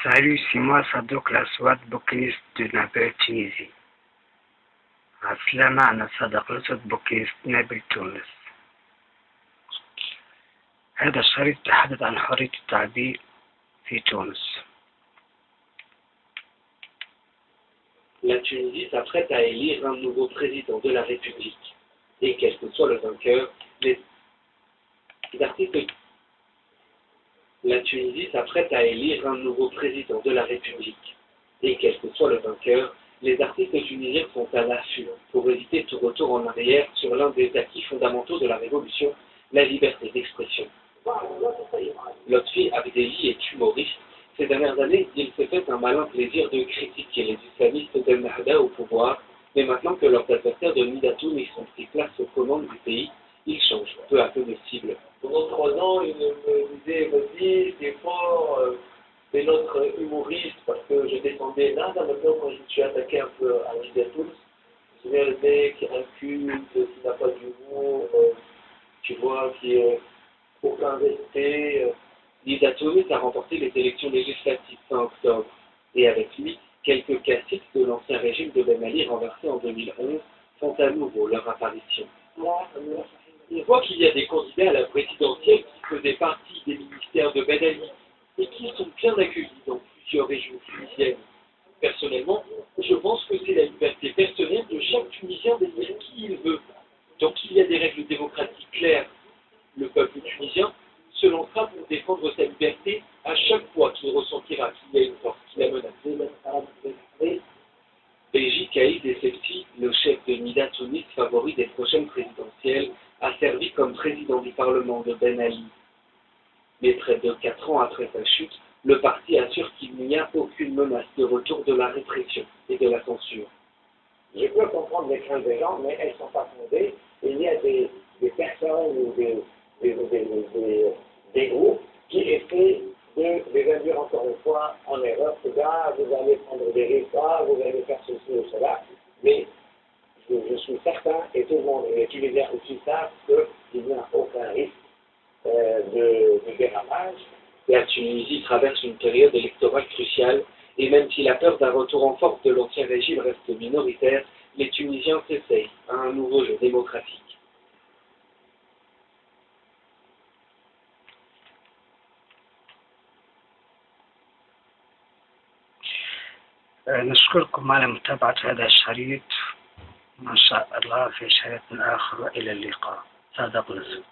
Salut, c'est moi صدوق الأسود بوكينيست دو نابل تونسي. عسلامة، أنا صديق الأسود بوكينيست نابل تونس. هذا الشريط يتحدث عن حرية التعبير في تونس. La Tunisie s'apprête à élire un nouveau président de la République. Et quel que soit le vainqueur, La Tunisie s'apprête à élire un nouveau président de la République. Et quel que soit le vainqueur, les artistes tunisiens sont à l'affût pour éviter tout retour en arrière sur l'un des acquis fondamentaux de la Révolution, la liberté d'expression. Lotfi Abdelli est humoriste. Ces dernières années, il s'est fait un malin plaisir de critiquer les islamistes d'Ennahda au pouvoir, mais maintenant que leurs adversaires de Midatoun sont pris place aux commandes du pays, ils changent peu à peu de cible. Pendant 3 ans, il me disait, vas-y, c'est fort, c'est notre humoriste, parce que je descendais là, maintenant quand je me suis attaqué un peu à Midatoun, je me souviens le mec, inculte, qui n'a pas d'humour, tu vois, qui est aucun respect. Midatoun a remporté les élections législatives fin octobre, et avec lui, quelques caciques de l'ancien régime de Ben Ali renversé en 2011 font à nouveau leur apparition. On voit qu'il y a des candidats à la présidentielle qui faisaient partie des ministères de Ben Ali et qui sont bien accueillis dans plusieurs régions tunisiennes. Personnellement, je pense que c'est la liberté personnelle de chaque Tunisien d'être qui il veut. Tant qu'il y a des règles démocratiques claires, le peuple tunisien se lancera pour défendre sa liberté à chaque fois qu'il ressentira qu'il y a une force qui la menace. Beji Caïd Essebsi, le chef de Midatoun, favori des prochaines présidentielles, a servi comme président du Parlement de Ben Ali. Mais près de 4 ans après sa chute, le parti assure qu'il n'y a aucune menace de retour de la répression et de la censure. Je peux comprendre les craintes des gens, mais elles ne sont pas fondées. Il y a des personnes ou des groupes qui essaient de les induire encore une fois en erreur. Là, vous allez prendre des risques, vous allez faire ceci ou cela. Mais je suis certain, et tout le monde, et les Tunisiens aussi savent, qu'il n'y a aucun risque de dérapage. La Tunisie traverse une période électorale cruciale, et même si la peur d'un retour en force de l'ancien régime reste minoritaire, les Tunisiens s'essayent à un nouveau jeu démocratique. نشكركم على متابعة هذا الشريط. ما شاء الله في شريط آخر، وإلى اللقاء. صادق الأسود.